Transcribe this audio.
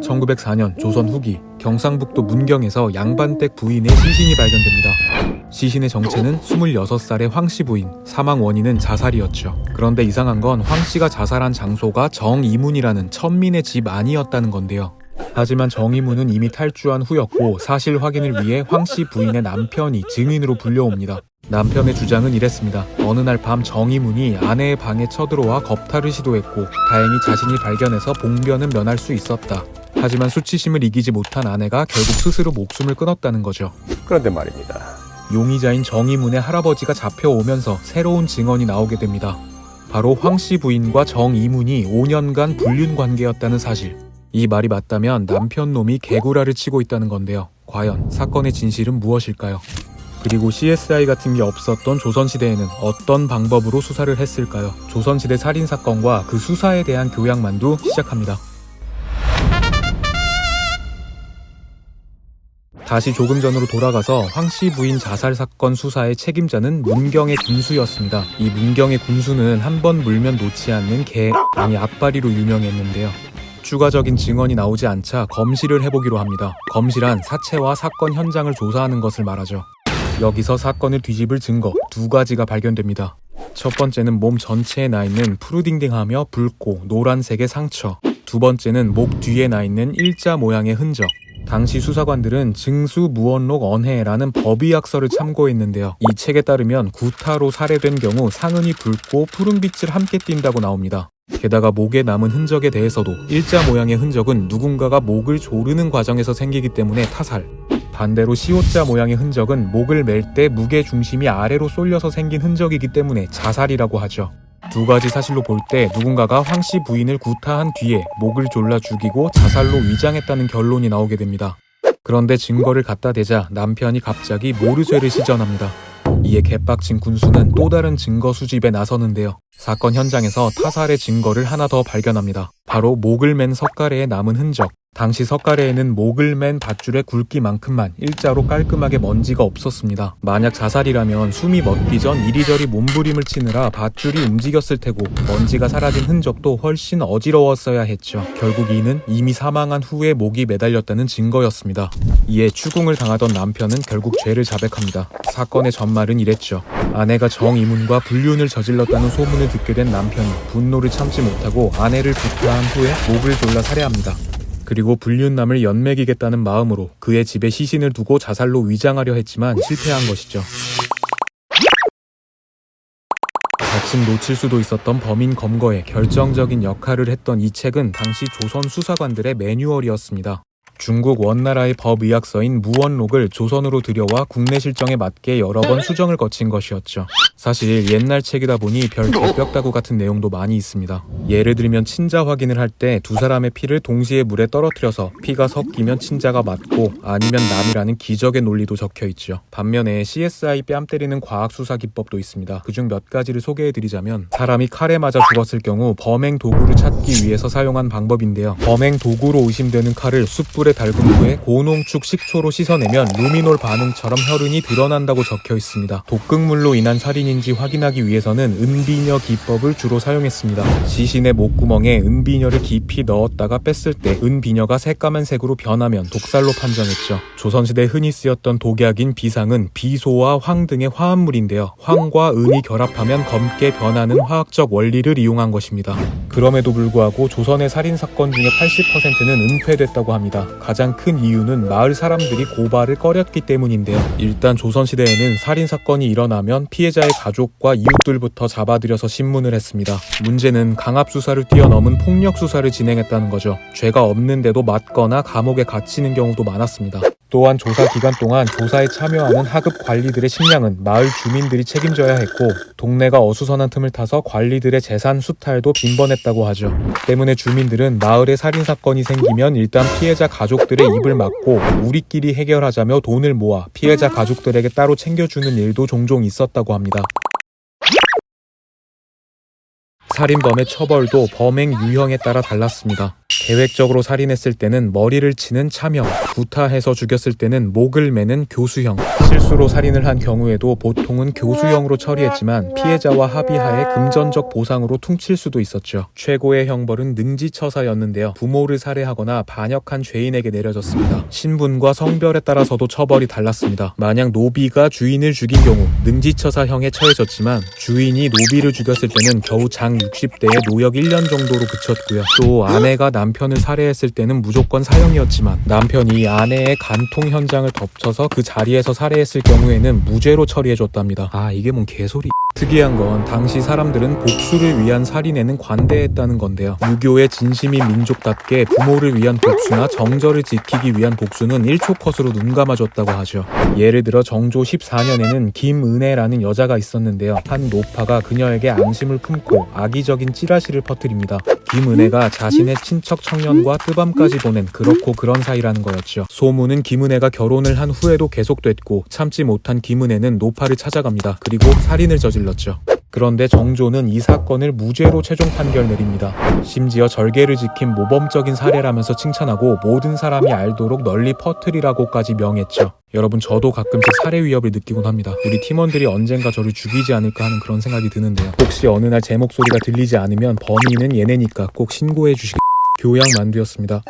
1904년 조선 후기 경상북도 문경에서 양반댁 부인의 시신이 발견됩니다. 시신의 정체는 26살의 황씨 부인, 사망 원인은 자살이었죠. 그런데 이상한 건 황씨가 자살한 장소가 정이문이라는 천민의 집 아니었다는 건데요. 하지만 정이문은 이미 탈주한 후였고 사실 확인을 위해 황씨 부인의 남편이 증인으로 불려옵니다. 남편의 주장은 이랬습니다. 어느 날 밤 정이문이 아내의 방에 쳐들어와 겁탈을 시도했고 다행히 자신이 발견해서 봉변은 면할 수 있었다. 하지만 수치심을 이기지 못한 아내가 결국 스스로 목숨을 끊었다는 거죠. 그런데 말입니다. 용의자인 정이문의 할아버지가 잡혀오면서 새로운 증언이 나오게 됩니다. 바로 황씨 부인과 정이문이 5년간 불륜 관계였다는 사실. 이 말이 맞다면 남편 놈이 개구라를 치고 있다는 건데요. 과연 사건의 진실은 무엇일까요? 그리고 CSI 같은 게 없었던 조선시대에는 어떤 방법으로 수사를 했을까요? 조선시대 살인사건과 그 수사에 대한 교양만두 시작합니다. 다시 조금 전으로 돌아가서 황씨 부인 자살 사건 수사의 책임자는 문경의 군수였습니다. 이 문경의 군수는 한 번 물면 놓지 않는 악바리로 유명했는데요. 추가적인 증언이 나오지 않자 검시를 해보기로 합니다. 검시란 사체와 사건 현장을 조사하는 것을 말하죠. 여기서 사건을 뒤집을 증거 2가지가 발견됩니다. 첫 번째는 몸 전체에 나있는 푸르딩딩하며 붉고 노란색의 상처, 두 번째는 목 뒤에 나있는 일자 모양의 흔적. 당시 수사관들은 증수무언록 언해라는 법의학서를 참고했는데요. 이 책에 따르면 구타로 살해된 경우 상흔이 붉고 푸른빛을 함께 띈다고 나옵니다. 게다가 목에 남은 흔적에 대해서도 일자 모양의 흔적은 누군가가 목을 조르는 과정에서 생기기 때문에 타살, 반대로 시옷자 모양의 흔적은 목을 맬 때 무게 중심이 아래로 쏠려서 생긴 흔적이기 때문에 자살이라고 하죠. 2가지 사실로 볼 때 누군가가 황씨 부인을 구타한 뒤에 목을 졸라 죽이고 자살로 위장했다는 결론이 나오게 됩니다. 그런데 증거를 갖다 대자 남편이 갑자기 모르쇠를 시전합니다. 이에 개빡친 군수는 또 다른 증거 수집에 나서는데요. 사건 현장에서 타살의 증거를 하나 더 발견합니다. 바로 목을 맨 석가래에 남은 흔적. 당시 석가래에는 목을 맨 밧줄의 굵기만큼만 일자로 깔끔하게 먼지가 없었습니다. 만약 자살이라면 숨이 멎기 전 이리저리 몸부림을 치느라 밧줄이 움직였을 테고 먼지가 사라진 흔적도 훨씬 어지러웠어야 했죠. 결국 이는 이미 사망한 후에 목이 매달렸다는 증거였습니다. 이에 추궁을 당하던 남편은 결국 죄를 자백합니다. 사건의 전말은 이랬죠. 아내가 정이문과 불륜을 저질렀다는 소문을 듣게 된 남편이 분노를 참지 못하고 아내를 구타한 후에 목을 졸라 살해합니다. 그리고 불륜남을 연맥이겠다는 마음으로 그의 집에 시신을 두고 자살로 위장하려 했지만 실패한 것이죠. 자칫 놓칠 수도 있었던 범인 검거에 결정적인 역할을 했던 이 책은 당시 조선 수사관들의 매뉴얼이었습니다. 중국 원나라의 법의학서인 무원록을 조선으로 들여와 국내 실정에 맞게 여러 번 수정을 거친 것이었죠. 사실 옛날 책이다 보니 별 개벽다구 같은 내용도 많이 있습니다. 예를 들면 친자 확인을 할 때 2사람의 피를 동시에 물에 떨어뜨려서 피가 섞이면 친자가 맞고 아니면 남이라는 기적의 논리도 적혀있죠. 반면에 CSI 뺨 때리는 과학수사 기법도 있습니다. 그중 몇 가지를 소개해드리자면 사람이 칼에 맞아 죽었을 경우 범행 도구를 찾기 위해서 사용한 방법인데요. 범행 도구로 의심되는 칼을 숯불에 달군 후에 고농축 식초로 씻어내면 루미놀 반응처럼 혈흔이 드러난다고 적혀있습니다. 독극물로 인한 살인인지 확인하기 위해서는 은비녀 기법을 주로 사용했습니다. 시신의 목구멍에 은비녀를 깊이 넣었다가 뺐을 때 은비녀가 새까만 색으로 변하면 독살로 판정했죠. 조선시대 흔히 쓰였던 독약인 비상은 비소와 황 등의 화합물인데요. 황과 은이 결합하면 검게 변하는 화학적 원리를 이용한 것입니다. 그럼에도 불구하고 조선의 살인사건 중에 80%는 은폐됐다고 합니다. 가장 큰 이유는 마을 사람들이 고발을 꺼렸기 때문인데요. 일단 조선시대에는 살인사건이 일어나면 피해자의 가족과 이웃들부터 잡아들여서 신문을 했습니다. 문제는 강압수사를 뛰어넘은 폭력수사를 진행했다는 거죠. 죄가 없는데도 맞거나 감옥에 갇히는 경우도 많았습니다. 또한 조사 기간 동안 조사에 참여하는 하급 관리들의 식량은 마을 주민들이 책임져야 했고 동네가 어수선한 틈을 타서 관리들의 재산 수탈도 빈번했다고 하죠. 때문에 주민들은 마을에 살인사건이 생기면 일단 피해자 가족들의 입을 막고 우리끼리 해결하자며 돈을 모아 피해자 가족들에게 따로 챙겨주는 일도 종종 있었다고 합니다. 살인범의 처벌도 범행 유형에 따라 달랐습니다. 계획적으로 살인했을 때는 머리를 치는 참형, 구타해서 죽였을 때는 목을 매는 교수형, 실수로 살인을 한 경우에도 보통은 교수형으로 처리했지만 피해자와 합의하에 금전적 보상으로 퉁칠 수도 있었죠. 최고의 형벌은 능지처사였는데요. 부모를 살해하거나 반역한 죄인에게 내려졌습니다. 신분과 성별에 따라서도 처벌이 달랐습니다. 만약 노비가 주인을 죽인 경우 능지처사형에 처해졌지만 주인이 노비를 죽였을 때는 겨우 장 60대에 노역 1년 정도로 그쳤고요. 또 아내가 남편을 살해했을 때는 무조건 사형이었지만 남편이 아내의 간통 현장을 덮쳐서 그 자리에서 살해했을 경우에는 무죄로 처리해줬답니다. 아, 이게 뭔 개소리. 특이한 건 당시 사람들은 복수를 위한 살인에는 관대했다는 건데요. 유교의 진심인 민족답게 부모를 위한 복수나 정절을 지키기 위한 복수는 1초 컷으로 눈 감아줬다고 하죠. 예를 들어 정조 14년에는 김은혜라는 여자가 있었는데요. 한 노파가 그녀에게 앙심을 품고 악의적인 찌라시를 퍼뜨립니다. 김은혜가 자신의 친척 청년과 뜨밤까지 보낸 그렇고 그런 사이라는 거였죠. 소문은 김은혜가 결혼을 한 후에도 계속됐고 참지 못한 김은혜는 노파를 찾아갑니다. 그리고 살인을 저질렀죠. 그런데 정조는 이 사건을 무죄로 최종 판결 내립니다. 심지어 절개를 지킨 모범적인 사례라면서 칭찬하고 모든 사람이 알도록 널리 퍼뜨리라고까지 명했죠. 여러분, 저도 가끔씩 살해 위협을 느끼곤 합니다. 우리 팀원들이 언젠가 저를 죽이지 않을까 하는 그런 생각이 드는데요. 혹시 어느 날 제 목소리가 들리지 않으면 범인은 얘네니까 꼭 신고해 주시길. 교양 만두였습니다.